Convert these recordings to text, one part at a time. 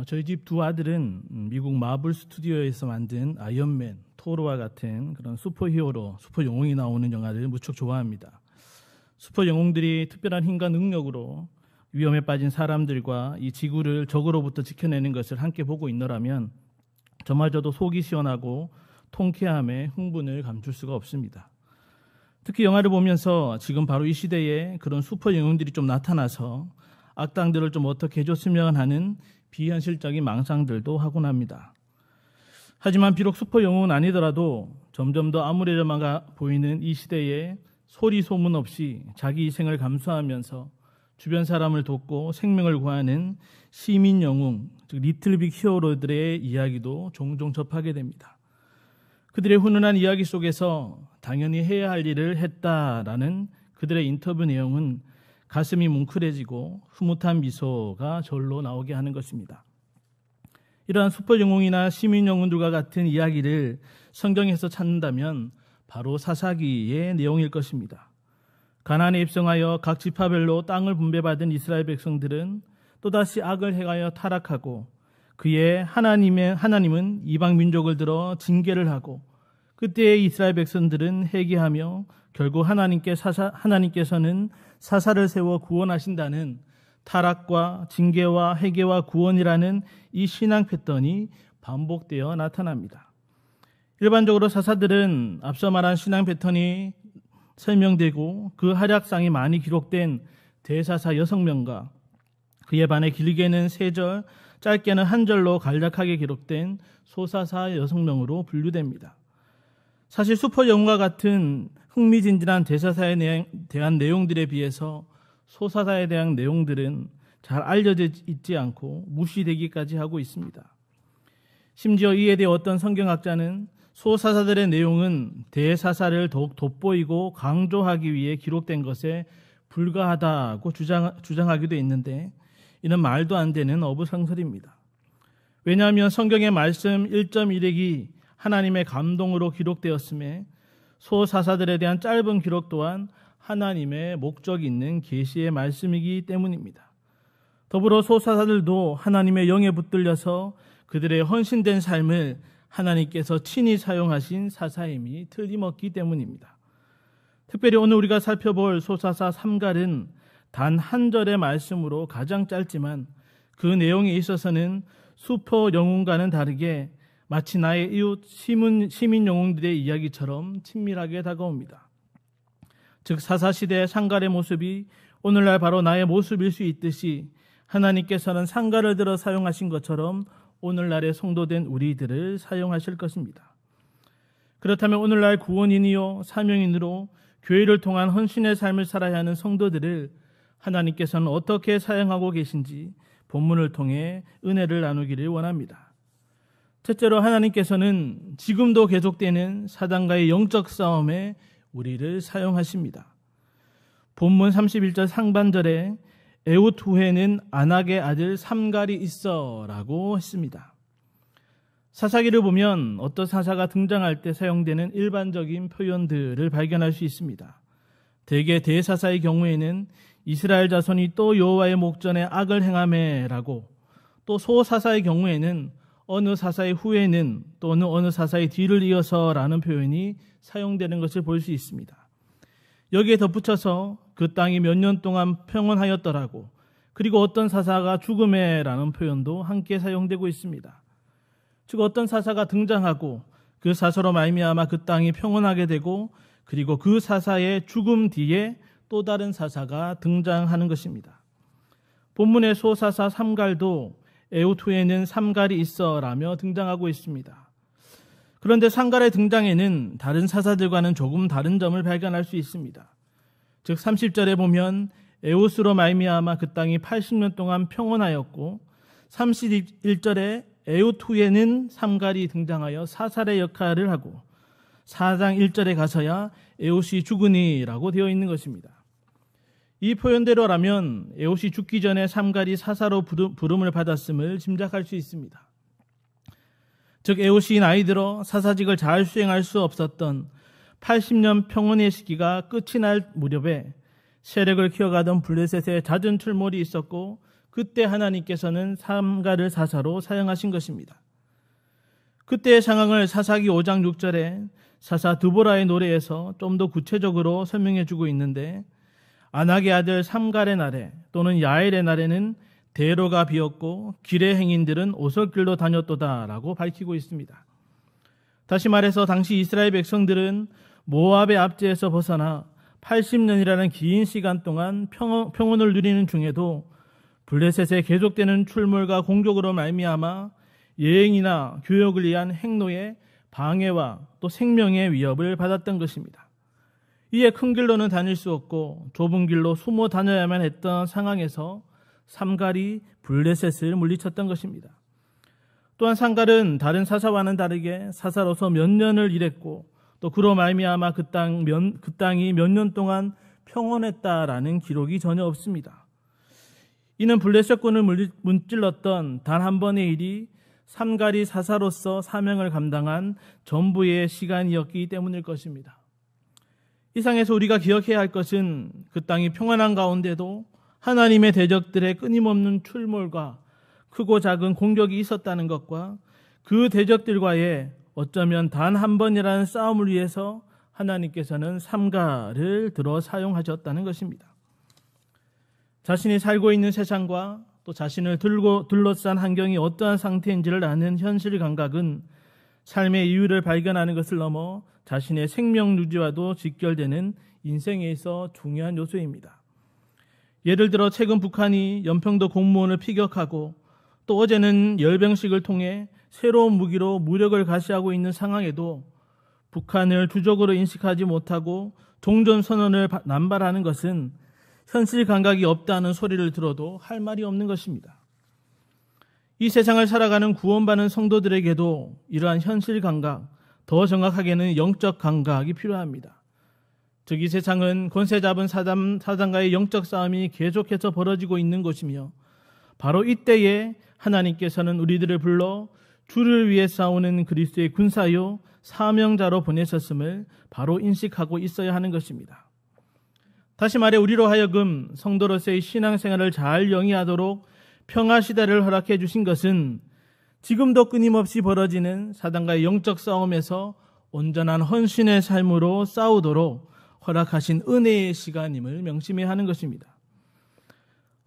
저희 집 두 아들은 미국 마블 스튜디오에서 만든 아이언맨, 토르와 같은 그런 슈퍼히어로, 슈퍼 영웅이 나오는 영화를 무척 좋아합니다. 슈퍼 영웅들이 특별한 힘과 능력으로 위험에 빠진 사람들과 이 지구를 적으로부터 지켜내는 것을 함께 보고 있노라면 저마저도 속이 시원하고 통쾌함에 흥분을 감출 수가 없습니다. 특히 영화를 보면서 지금 바로 이 시대에 그런 슈퍼 영웅들이 좀 나타나서 악당들을 좀 어떻게 해줬으면 하는 비현실적인 망상들도 하곤 합니다. 하지만 비록 슈퍼 영웅은 아니더라도 점점 더 암울해져만 보이는 이 시대에 소리 소문 없이 자기 희생을 감수하면서 주변 사람을 돕고 생명을 구하는 시민 영웅, 즉 리틀 빅 히어로들의 이야기도 종종 접하게 됩니다. 그들의 훈훈한 이야기 속에서 당연히 해야 할 일을 했다라는 그들의 인터뷰 내용은 가슴이 뭉클해지고 흐뭇한 미소가 절로 나오게 하는 것입니다. 이러한 슈퍼 영웅이나 시민 영웅들과 같은 이야기를 성경에서 찾는다면 바로 사사기의 내용일 것입니다. 가나안에 입성하여 각 지파별로 땅을 분배받은 이스라엘 백성들은 또다시 악을 행하여 타락하고 그의 하나님은 이방 민족을 들어 징계를 하고 그때의 이스라엘 백성들은 회개하며 결국 하나님께서는 사사를 세워 구원하신다는 타락과 징계와 회개와 구원이라는 이 신앙 패턴이 반복되어 나타납니다. 일반적으로 사사들은 앞서 말한 신앙 패턴이 설명되고 그 활약상이 많이 기록된 대사사 6명과 그에 반해 길게는 3절, 짧게는 1절로 간략하게 기록된 소사사 6명으로 분류됩니다. 사실 슈퍼 영웅과 같은 흥미진진한 대사사에 대한 내용들에 비해서 소사사에 대한 내용들은 잘 알려져 있지 않고 무시되기까지 하고 있습니다. 심지어 이에 대해 어떤 성경학자는 소사사들의 내용은 대사사를 더욱 돋보이고 강조하기 위해 기록된 것에 불과하다고 주장하기도 있는데 이는 말도 안 되는 어부성설입니다. 왜냐하면 성경의 말씀 1.1핵이 하나님의 감동으로 기록되었음에 소사사들에 대한 짧은 기록 또한 하나님의 목적이 있는 계시의 말씀이기 때문입니다. 더불어 소사사들도 하나님의 영에 붙들려서 그들의 헌신된 삶을 하나님께서 친히 사용하신 사사임이 틀림없기 때문입니다. 특별히 오늘 우리가 살펴볼 소사사 3갈은 단 한 절의 말씀으로 가장 짧지만 그 내용에 있어서는 슈퍼 영웅과는 다르게 마치 나의 이웃 시민 영웅들의 이야기처럼 친밀하게 다가옵니다. 즉 사사시대의 상갈의 모습이 오늘날 바로 나의 모습일 수 있듯이 하나님께서는 상갈을 들어 사용하신 것처럼 오늘날의 성도된 우리들을 사용하실 것입니다. 그렇다면 오늘날 구원인이요 사명인으로 교회를 통한 헌신의 삶을 살아야 하는 성도들을 하나님께서는 어떻게 사용하고 계신지 본문을 통해 은혜를 나누기를 원합니다. 첫째로 하나님께서는 지금도 계속되는 사단과의 영적 싸움에 우리를 사용하십니다. 본문 31절 상반절에 에훗 후에는 안악의 아들 삼갈이 있어 라고 했습니다. 사사기를 보면 어떤 사사가 등장할 때 사용되는 일반적인 표현들을 발견할 수 있습니다. 대개 대사사의 경우에는 이스라엘 자손이 또 여호와의 목전에 악을 행하매라고, 또 소사사의 경우에는 어느 사사의 후에는 또는 어느 사사의 뒤를 이어서라는 표현이 사용되는 것을 볼 수 있습니다. 여기에 덧붙여서 그 땅이 몇 년 동안 평온하였더라고, 그리고 어떤 사사가 죽음에라는 표현도 함께 사용되고 있습니다. 즉 어떤 사사가 등장하고 그 사사로 말미암아 그 땅이 평온하게 되고 그리고 그 사사의 죽음 뒤에 또 다른 사사가 등장하는 것입니다. 본문의 소사사 삼갈도 에훗 후에는 삼갈이 있어 라며 등장하고 있습니다. 그런데 삼갈의 등장에는 다른 사사들과는 조금 다른 점을 발견할 수 있습니다. 즉 30절에 보면 에훗으로 말미암아 그 땅이 80년 동안 평온하였고 31절에 에훗 후에는 삼갈이 등장하여 사살의 역할을 하고 4장 1절에 가서야 에훗이 죽으니라고 되어 있는 것입니다. 이 표현대로라면 에훗이 죽기 전에 삼갈이 사사로 부름을 받았음을 짐작할 수 있습니다. 즉 에훗이 나이 들어 사사직을 잘 수행할 수 없었던 80년 평온의 시기가 끝이 날 무렵에 세력을 키워가던 블레셋에 잦은 출몰이 있었고 그때 하나님께서는 삼가를 사사로 사용하신 것입니다. 그때의 상황을 사사기 5장 6절에 사사 드보라의 노래에서 좀 더 구체적으로 설명해 주고 있는데, 아낙의 아들 삼갈의 날에 또는 야엘의 날에는 대로가 비었고 길의 행인들은 오솔길로 다녔도다 라고 밝히고 있습니다. 다시 말해서 당시 이스라엘 백성들은 모압의 압제에서 벗어나 80년이라는 긴 시간 동안 평온을 누리는 중에도 블레셋의 계속되는 출몰과 공격으로 말미암아 여행이나 교역을 위한 행로의 방해와 또 생명의 위협을 받았던 것입니다. 이에 큰 길로는 다닐 수 없고 좁은 길로 숨어 다녀야만 했던 상황에서 삼갈이 블레셋을 물리쳤던 것입니다. 또한 삼갈은 다른 사사와는 다르게 사사로서 몇 년을 일했고 또 그로 말미암아 그 땅이 몇 년 동안 평온했다라는 기록이 전혀 없습니다. 이는 블레셋군을 문찔렀던 단 한 번의 일이 삼갈이 사사로서 사명을 감당한 전부의 시간이었기 때문일 것입니다. 이상에서 우리가 기억해야 할 것은 그 땅이 평안한 가운데도 하나님의 대적들의 끊임없는 출몰과 크고 작은 공격이 있었다는 것과 그 대적들과의 어쩌면 단 한 번이라는 싸움을 위해서 하나님께서는 삼갈을 들어 사용하셨다는 것입니다. 자신이 살고 있는 세상과 또 자신을 둘러싼 환경이 어떠한 상태인지를 아는 현실 감각은 삶의 이유를 발견하는 것을 넘어 자신의 생명 유지와도 직결되는 인생에 있어 중요한 요소입니다. 예를 들어 최근 북한이 연평도 공무원을 피격하고 또 어제는 열병식을 통해 새로운 무기로 무력을 가시하고 있는 상황에도 북한을 주적으로 인식하지 못하고 종전선언을 남발하는 것은 현실 감각이 없다는 소리를 들어도 할 말이 없는 것입니다. 이 세상을 살아가는 구원받은 성도들에게도 이러한 현실 감각, 더 정확하게는 영적 감각이 필요합니다. 즉 이 세상은 권세 잡은 사단과의 영적 싸움이 계속해서 벌어지고 있는 것이며 바로 이때에 하나님께서는 우리들을 불러 주를 위해 싸우는 그리스도의 군사요 사명자로 보내셨음을 바로 인식하고 있어야 하는 것입니다. 다시 말해 우리로 하여금 성도로서의 신앙생활을 잘 영위하도록 평화시대를 허락해 주신 것은 지금도 끊임없이 벌어지는 사단과의 영적 싸움에서 온전한 헌신의 삶으로 싸우도록 허락하신 은혜의 시간임을 명심해야 하는 것입니다.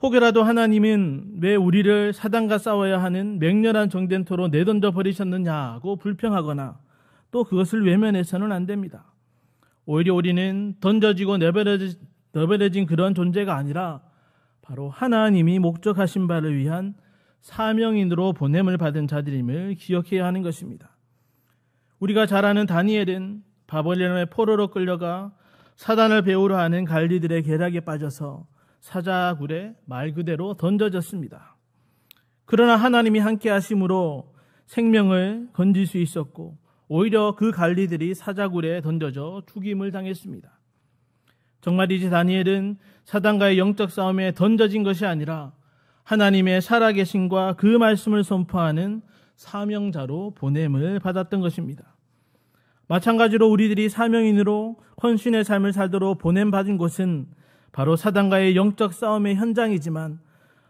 혹여라도 하나님은 왜 우리를 사단과 싸워야 하는 맹렬한 정전토로 내던져 버리셨느냐고 불평하거나 또 그것을 외면해서는 안 됩니다. 오히려 우리는 던져지고 내버려진 그런 존재가 아니라 바로 하나님이 목적하신 바를 위한 사명인으로 보냄을 받은 자들임을 기억해야 하는 것입니다. 우리가 잘 아는 다니엘은 바벨론의 포로로 끌려가 사단을 배우러 하는 관리들의 계략에 빠져서 사자굴에 말 그대로 던져졌습니다. 그러나 하나님이 함께 하심으로 생명을 건질 수 있었고 오히려 그 관리들이 사자굴에 던져져 죽임을 당했습니다. 정말이지 다니엘은 사단과의 영적 싸움에 던져진 것이 아니라 하나님의 살아계심과 그 말씀을 선포하는 사명자로 보냄을 받았던 것입니다. 마찬가지로 우리들이 사명인으로 헌신의 삶을 살도록 보냄받은 곳은 바로 사단과의 영적 싸움의 현장이지만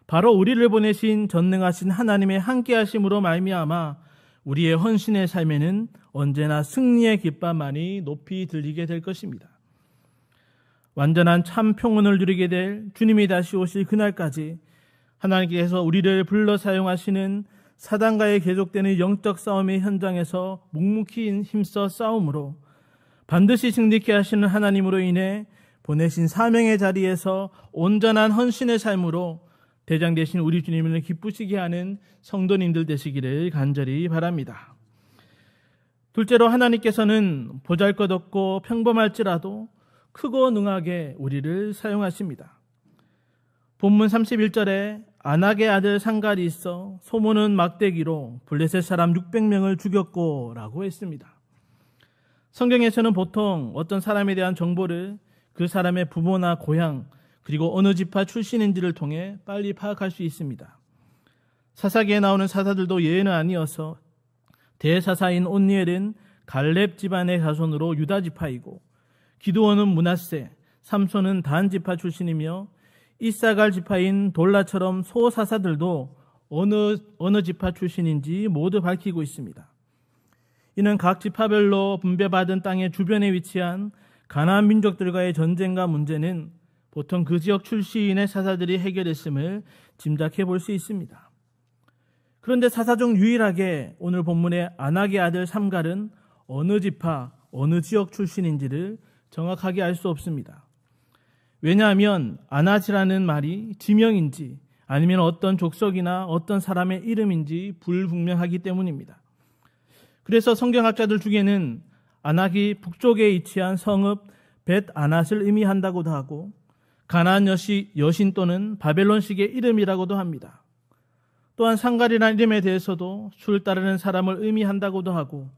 바로 우리를 보내신 전능하신 하나님의 함께하심으로 말미암아 우리의 헌신의 삶에는 언제나 승리의 깃발만이 높이 들리게 될 것입니다. 완전한 참 평온을 누리게 될 주님이 다시 오실 그날까지 하나님께서 우리를 불러 사용하시는 사단과의 계속되는 영적 싸움의 현장에서 묵묵히 힘써 싸움으로 반드시 승리케 하시는 하나님으로 인해 보내신 사명의 자리에서 온전한 헌신의 삶으로 대장 되신 우리 주님을 기쁘시게 하는 성도님들 되시기를 간절히 바랍니다. 둘째로 하나님께서는 보잘것없고 평범할지라도 크고 능하게 우리를 사용하십니다. 본문 31절에 아낙의 아들 상갈이 있어 소모는 막대기로 블레셋 사람 600명을 죽였고 라고 했습니다. 성경에서는 보통 어떤 사람에 대한 정보를 그 사람의 부모나 고향 그리고 어느 지파 출신인지를 통해 빨리 파악할 수 있습니다. 사사기에 나오는 사사들도 예외는 아니어서 대사사인 온니엘은 갈렙 집안의 자손으로 유다 지파이고 기드온은 므낫세, 삼손은 단 지파 출신이며 이사갈 지파인 돌라처럼 소사사들도 어느 지파 출신인지 모두 밝히고 있습니다. 이는 각 지파별로 분배받은 땅의 주변에 위치한 가나안 민족들과의 전쟁과 문제는 보통 그 지역 출신의 사사들이 해결했음을 짐작해 볼 수 있습니다. 그런데 사사 중 유일하게 오늘 본문의 아낙의 아들 삼갈은 어느 지파, 어느 지역 출신인지를 정확하게 알 수 없습니다. 왜냐하면 아낫이라는 말이 지명인지 아니면 어떤 족속이나 어떤 사람의 이름인지 불분명하기 때문입니다. 그래서 성경학자들 중에는 아낙이 북쪽에 위치한 성읍 벳 아낫을 의미한다고도 하고 가나안 여신 또는 바벨론식의 이름이라고도 합니다. 또한 상갈이라는 이름에 대해서도 술 따르는 사람을 의미한다고도 하고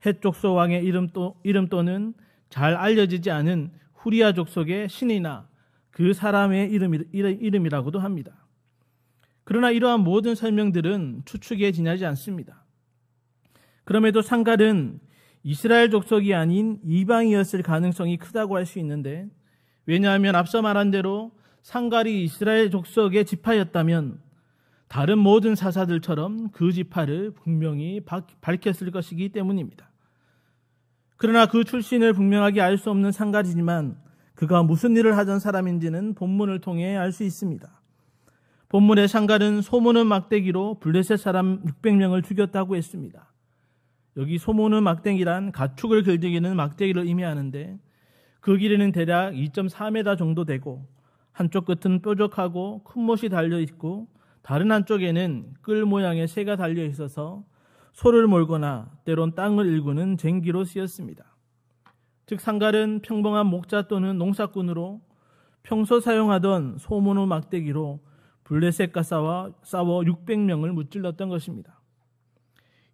헷 족속 왕의 이름 또는 잘 알려지지 않은 후리아 족속의 신이나 그 사람의 이름이라고도 합니다. 그러나 이러한 모든 설명들은 추측에 지나지 않습니다. 그럼에도 상갈은 이스라엘 족속이 아닌 이방이었을 가능성이 크다고 할 수 있는데, 왜냐하면 앞서 말한 대로 상갈이 이스라엘 족속의 지파였다면 다른 모든 사사들처럼 그 지파를 분명히 밝혔을 것이기 때문입니다. 그러나 그 출신을 분명하게 알 수 없는 상갈이지만 그가 무슨 일을 하던 사람인지는 본문을 통해 알 수 있습니다. 본문의 상갈은 소모는 막대기로 블레셋 사람 600명을 죽였다고 했습니다. 여기 소모는 막대기란 가축을 길들이는 막대기를 의미하는데 그 길이는 대략 2.4m 정도 되고 한쪽 끝은 뾰족하고 큰 못이 달려있고 다른 한쪽에는 끌 모양의 새가 달려있어서 소를 몰거나 때론 땅을 일구는 쟁기로 쓰였습니다. 즉 상갈은 평범한 목자 또는 농사꾼으로 평소 사용하던 소모는 막대기로 블레셋과 싸워 600명을 무찔렀던 것입니다.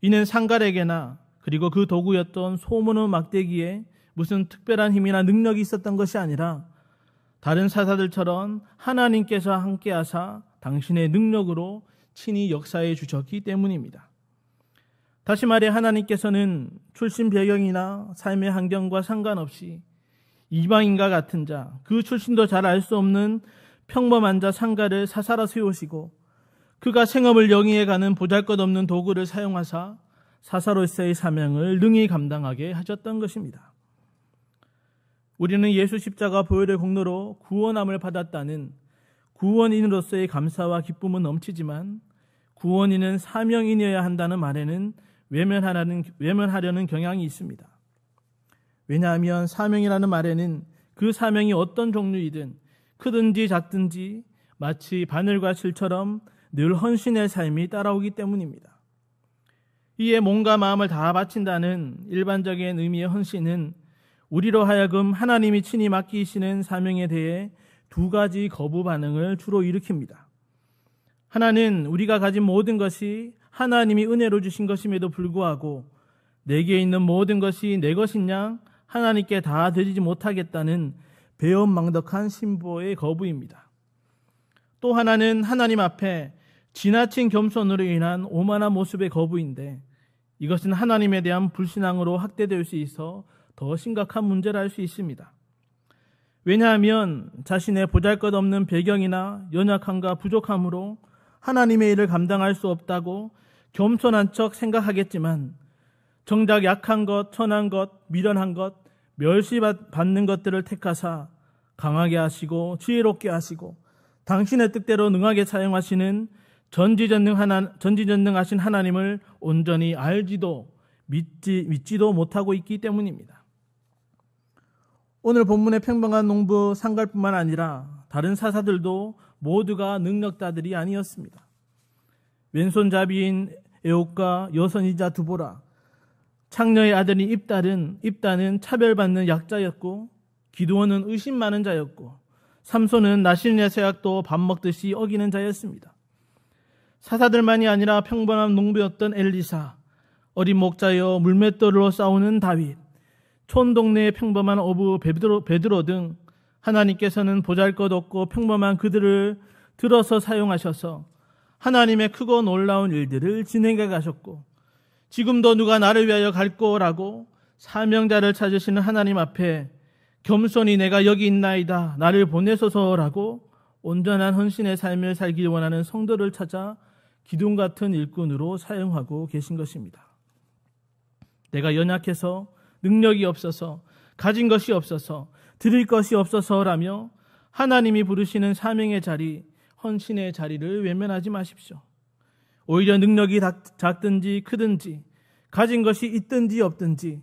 이는 상갈에게나 그리고 그 도구였던 소모는 막대기에 무슨 특별한 힘이나 능력이 있었던 것이 아니라 다른 사사들처럼 하나님께서 함께하사 당신의 능력으로 친히 역사해 주셨기 때문입니다. 다시 말해 하나님께서는 출신 배경이나 삶의 환경과 상관없이 이방인과 같은 자, 그 출신도 잘 알 수 없는 평범한 자 상갈을 사사로 세우시고 그가 생업을 영위해가는 보잘것없는 도구를 사용하사 사사로서의 사명을 능히 감당하게 하셨던 것입니다. 우리는 예수 십자가 보혈의 공로로 구원함을 받았다는 구원인으로서의 감사와 기쁨은 넘치지만 구원인은 사명인이어야 한다는 말에는 외면하려는 경향이 있습니다. 왜냐하면 사명이라는 말에는 그 사명이 어떤 종류이든 크든지 작든지 마치 바늘과 실처럼 늘 헌신의 삶이 따라오기 때문입니다. 이에 몸과 마음을 다 바친다는 일반적인 의미의 헌신은 우리로 하여금 하나님이 친히 맡기시는 사명에 대해 두 가지 거부 반응을 주로 일으킵니다. 하나는 우리가 가진 모든 것이 하나님이 은혜로 주신 것임에도 불구하고 내게 있는 모든 것이 내 것인 양 하나님께 다 드리지 못하겠다는 배은망덕한 신보의 거부입니다. 또 하나는 하나님 앞에 지나친 겸손으로 인한 오만한 모습의 거부인데 이것은 하나님에 대한 불신앙으로 확대될 수 있어 더 심각한 문제라 할 수 있습니다. 왜냐하면 자신의 보잘것없는 배경이나 연약함과 부족함으로 하나님의 일을 감당할 수 없다고 겸손한 척 생각하겠지만 정작 약한 것, 천한 것, 미련한 것, 멸시받는 것들을 택하사 강하게 하시고 지혜롭게 하시고 당신의 뜻대로 능하게 사용하시는 전지전능하신 하나님을 온전히 알지도 믿지도 못하고 있기 때문입니다. 오늘 본문의 평범한 농부 상갈뿐만 아니라 다른 사사들도 모두가 능력자들이 아니었습니다. 왼손잡이인 에옥과 여선이자 드보라, 창녀의 아들인 입단은 차별받는 약자였고 기드온은 의심 많은 자였고 삼손은 나실의 세약도 밥 먹듯이 어기는 자였습니다. 사사들만이 아니라 평범한 농부였던 엘리사, 어린 목자여 물맷돌로 싸우는 다윗, 촌동네의 평범한 어부 베드로 등 하나님께서는 보잘것없고 평범한 그들을 들어서 사용하셔서 하나님의 크고 놀라운 일들을 진행해 가셨고 지금도 누가 나를 위하여 갈꼬라고 사명자를 찾으시는 하나님 앞에 겸손히 내가 여기 있나이다 나를 보내소서라고 온전한 헌신의 삶을 살기 원하는 성도를 찾아 기둥 같은 일꾼으로 사용하고 계신 것입니다. 내가 연약해서, 능력이 없어서, 가진 것이 없어서, 드릴 것이 없어서라며 하나님이 부르시는 사명의 자리, 헌신의 자리를 외면하지 마십시오. 오히려 능력이 작든지 크든지, 가진 것이 있든지 없든지,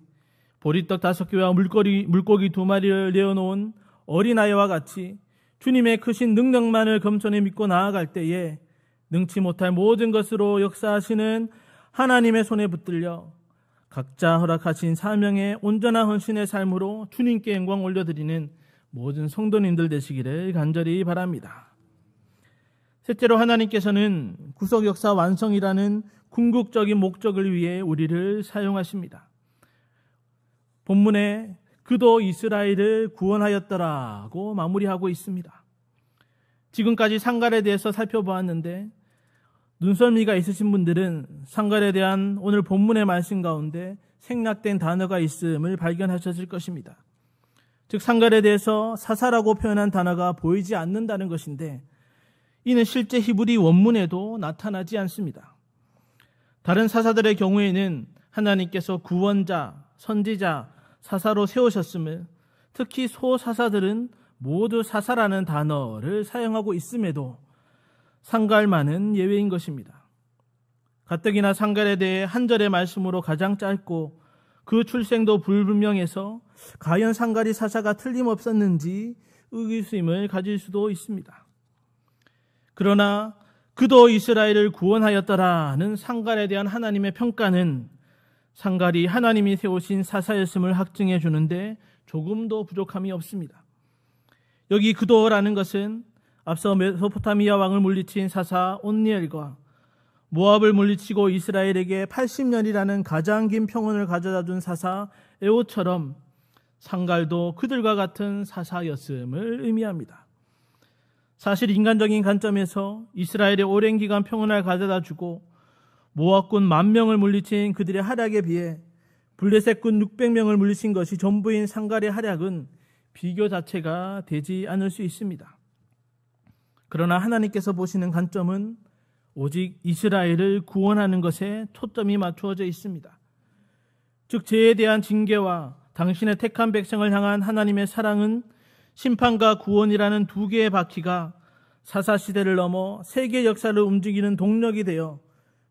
보리떡 5개와 물고기 2마리를 내어놓은 어린아이와 같이 주님의 크신 능력만을 겸손히 믿고 나아갈 때에 능치 못할 모든 것으로 역사하시는 하나님의 손에 붙들려 각자 허락하신 사명의 온전한 헌신의 삶으로 주님께 영광 올려드리는 모든 성도님들 되시기를 간절히 바랍니다. 셋째로, 하나님께서는 구속 역사 완성이라는 궁극적인 목적을 위해 우리를 사용하십니다. 본문에 그도 이스라엘을 구원하였더라고 마무리하고 있습니다. 지금까지 상갈에 대해서 살펴보았는데 눈썰미가 있으신 분들은 상갈에 대한 오늘 본문의 말씀 가운데 생략된 단어가 있음을 발견하셨을 것입니다. 즉, 상갈에 대해서 사사라고 표현한 단어가 보이지 않는다는 것인데, 이는 실제 히브리 원문에도 나타나지 않습니다. 다른 사사들의 경우에는 하나님께서 구원자, 선지자, 사사로 세우셨음을, 특히 소사사들은 모두 사사라는 단어를 사용하고 있음에도 상갈만은 예외인 것입니다. 가뜩이나 상갈에 대해 한 절의 말씀으로 가장 짧고 그 출생도 불분명해서 과연 상갈이 사사가 틀림없었는지 의구심을 가질 수도 있습니다. 그러나 그도 이스라엘을 구원하였더라는 상갈에 대한 하나님의 평가는 상갈이 하나님이 세우신 사사였음을 확증해 주는데 조금도 부족함이 없습니다. 여기 그도라는 것은 앞서 메소포타미아 왕을 물리친 사사 온니엘과 모압을 물리치고 이스라엘에게 80년이라는 가장 긴 평원을 가져다 준 사사 에호처럼 상갈도 그들과 같은 사사였음을 의미합니다. 사실 인간적인 관점에서 이스라엘의 오랜 기간 평온을 가져다 주고 모압군 10,000명을 물리친 그들의 활약에 비해 블레셋군 600명을 물리친 것이 전부인 상갈의 활약은 비교 자체가 되지 않을 수 있습니다. 그러나 하나님께서 보시는 관점은 오직 이스라엘을 구원하는 것에 초점이 맞추어져 있습니다. 즉, 죄에 대한 징계와 당신의 택한 백성을 향한 하나님의 사랑은 심판과 구원이라는 두 개의 바퀴가 사사시대를 넘어 세계 역사를 움직이는 동력이 되어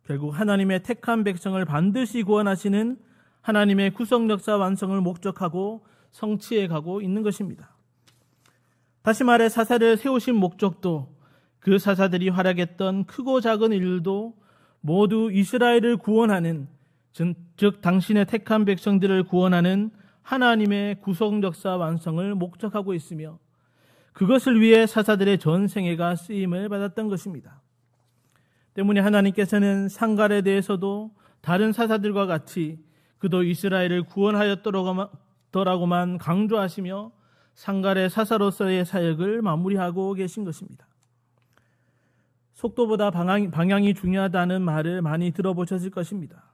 결국 하나님의 택한 백성을 반드시 구원하시는 하나님의 구속 역사 완성을 목적하고 성취해 가고 있는 것입니다. 다시 말해 사사를 세우신 목적도, 그 사사들이 활약했던 크고 작은 일들도 모두 이스라엘을 구원하는, 즉 당신의 택한 백성들을 구원하는 하나님의 구속 역사 완성을 목적하고 있으며, 그것을 위해 사사들의 전생애가 쓰임을 받았던 것입니다. 때문에 하나님께서는 상갈에 대해서도 다른 사사들과 같이 그도 이스라엘을 구원하였더라고만 강조하시며 상갈의 사사로서의 사역을 마무리하고 계신 것입니다. 속도보다 방향이 중요하다는 말을 많이 들어보셨을 것입니다.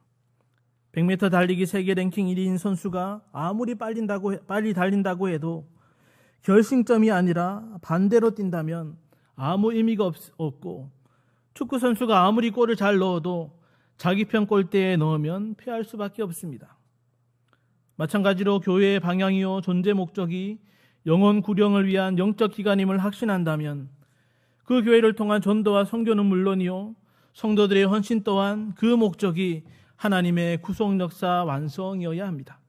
100m 달리기 세계 랭킹 1위인 선수가 아무리 빨리 달린다고 해도 결승점이 아니라 반대로 뛴다면 아무 의미가 없고, 축구 선수가 아무리 골을 잘 넣어도 자기 편 골대에 넣으면 패할 수밖에 없습니다. 마찬가지로 교회의 방향이요 존재 목적이 영혼 구령을 위한 영적 기관임을 확신한다면 그 교회를 통한 전도와 선교는 물론이요 성도들의 헌신 또한 그 목적이 하나님의 구속 역사 완성이어야 합니다.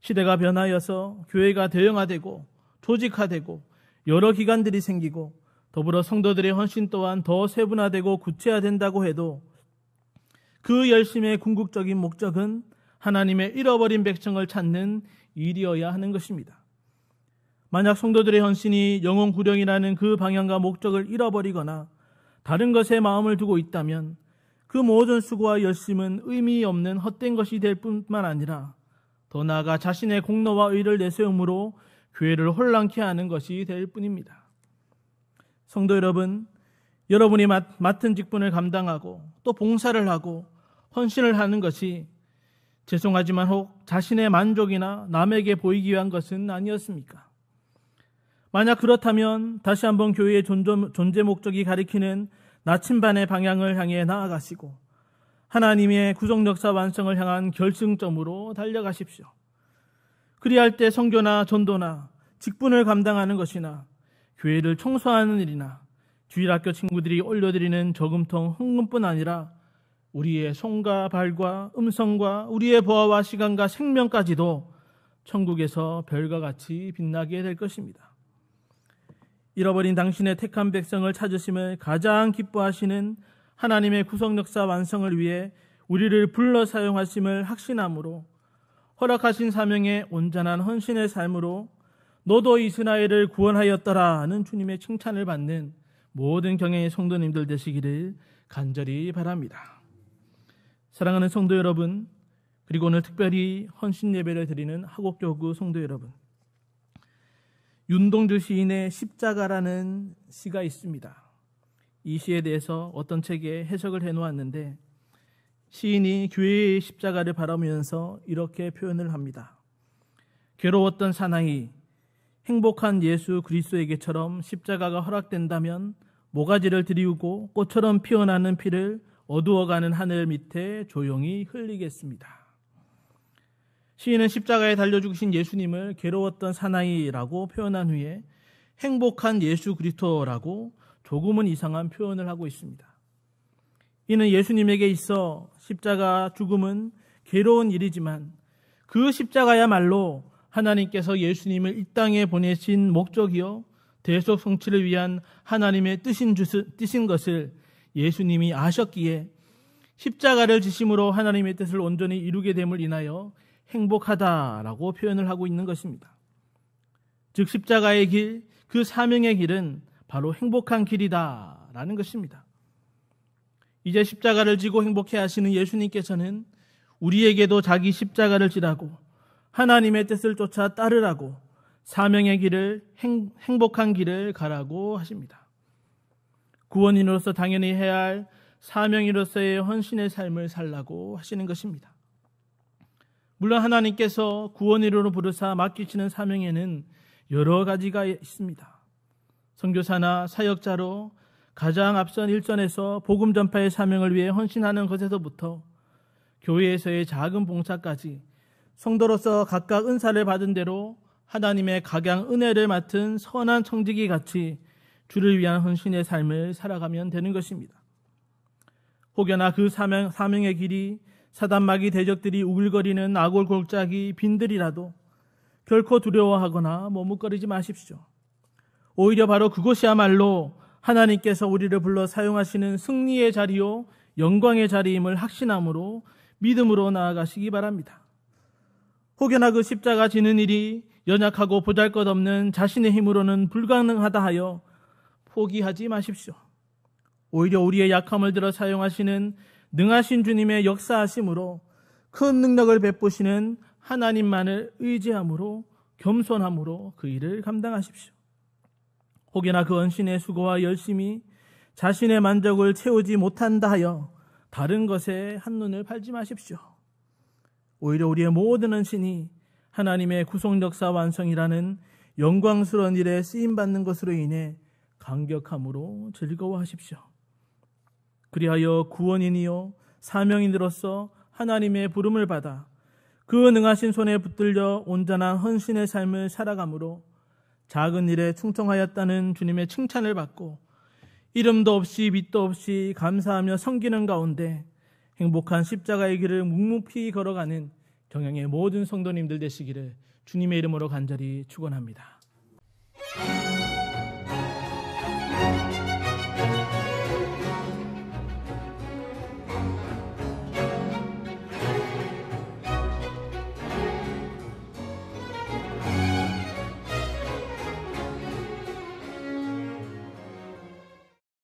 시대가 변하여서 교회가 대형화되고 조직화되고 여러 기관들이 생기고 더불어 성도들의 헌신 또한 더 세분화되고 구체화된다고 해도 그 열심의 궁극적인 목적은 하나님의 잃어버린 백성을 찾는 일이어야 하는 것입니다. 만약 성도들의 헌신이 영혼 구령이라는 그 방향과 목적을 잃어버리거나 다른 것에 마음을 두고 있다면 그 모든 수고와 열심은 의미 없는 헛된 것이 될 뿐만 아니라 더 나아가 자신의 공로와 의를 내세움으로 교회를 혼란케 하는 것이 될 뿐입니다. 성도 여러분, 여러분이 맡은 직분을 감당하고 또 봉사를 하고 헌신을 하는 것이 죄송하지만 혹 자신의 만족이나 남에게 보이기 위한 것은 아니었습니까? 만약 그렇다면 다시 한번 교회의 존재 목적이 가리키는 나침반의 방향을 향해 나아가시고 하나님의 구속 역사 완성을 향한 결승점으로 달려가십시오. 그리할 때 선교나 전도나 직분을 감당하는 것이나 교회를 청소하는 일이나 주일학교 친구들이 올려드리는 저금통 헌금뿐 아니라 우리의 손과 발과 음성과 우리의 보아와 시간과 생명까지도 천국에서 별과 같이 빛나게 될 것입니다. 잃어버린 당신의 택한 백성을 찾으심을 가장 기뻐하시는 하나님의 구속 역사 완성을 위해 우리를 불러 사용하심을 확신함으로 허락하신 사명에 온전한 헌신의 삶으로 너도 이스라엘을 구원하였더라 하는 주님의 칭찬을 받는 모든 경애의 성도님들 되시기를 간절히 바랍니다. 사랑하는 성도 여러분, 그리고 오늘 특별히 헌신 예배를 드리는 하곡교구 성도 여러분, 윤동주 시인의 십자가라는 시가 있습니다. 이 시에 대해서 어떤 책에 해석을 해놓았는데 시인이 교회의 십자가를 바라보면서 이렇게 표현을 합니다. 괴로웠던 사나이, 행복한 예수 그리스도에게처럼 십자가가 허락된다면 모가지를 들이우고 꽃처럼 피어나는 피를 어두워가는 하늘 밑에 조용히 흘리겠습니다. 시인은 십자가에 달려 죽으신 예수님을 괴로웠던 사나이라고 표현한 후에 행복한 예수 그리스도라고 조금은 이상한 표현을 하고 있습니다. 이는 예수님에게 있어 십자가 죽음은 괴로운 일이지만 그 십자가야말로 하나님께서 예수님을 이 땅에 보내신 목적이요 대속 성취를 위한 하나님의 뜻인 것을 예수님이 아셨기에 십자가를 지심으로 하나님의 뜻을 온전히 이루게 됨을 인하여 행복하다라고 표현을 하고 있는 것입니다. 즉 십자가의 길, 그 사명의 길은 바로 행복한 길이다라는 것입니다. 이제 십자가를 지고 행복해 하시는 예수님께서는 우리에게도 자기 십자가를 지라고 하나님의 뜻을 쫓아 따르라고 사명의 길을 행복한 길을 가라고 하십니다. 구원인으로서 당연히 해야 할 사명인으로서의 헌신의 삶을 살라고 하시는 것입니다. 물론 하나님께서 구원인으로 부르사 맡기시는 사명에는 여러 가지가 있습니다. 선교사나 사역자로 가장 앞선 일선에서 복음 전파의 사명을 위해 헌신하는 것에서부터 교회에서의 작은 봉사까지 성도로서 각각 은사를 받은 대로 하나님의 각양 은혜를 맡은 선한 청지기 같이 주를 위한 헌신의 삶을 살아가면 되는 것입니다. 혹여나 그 사명의 길이 사단마귀 대적들이 우글거리는 아골 골짜기 빈들이라도 결코 두려워하거나 머뭇거리지 마십시오. 오히려 바로 그곳이야말로 하나님께서 우리를 불러 사용하시는 승리의 자리요 영광의 자리임을 확신함으로 믿음으로 나아가시기 바랍니다. 혹여나 그 십자가 지는 일이 연약하고 보잘것없는 자신의 힘으로는 불가능하다 하여 포기하지 마십시오. 오히려 우리의 약함을 들어 사용하시는 능하신 주님의 역사하심으로 큰 능력을 베푸시는 하나님만을 의지함으로 겸손함으로 그 일을 감당하십시오. 혹여나 그 헌신의 수고와 열심이 자신의 만족을 채우지 못한다 하여 다른 것에 한눈을 팔지 마십시오. 오히려 우리의 모든 헌신이 하나님의 구속 역사 완성이라는 영광스러운 일에 쓰임받는 것으로 인해 감격함으로 즐거워하십시오. 그리하여 구원인이요 사명인으로서 하나님의 부름을 받아 그 능하신 손에 붙들려 온전한 헌신의 삶을 살아가므로 작은 일에 충성하였다는 주님의 칭찬을 받고 이름도 없이 밑도 없이 감사하며 섬기는 가운데 행복한 십자가의 길을 묵묵히 걸어가는 경영의 모든 성도님들 되시기를 주님의 이름으로 간절히 축원합니다.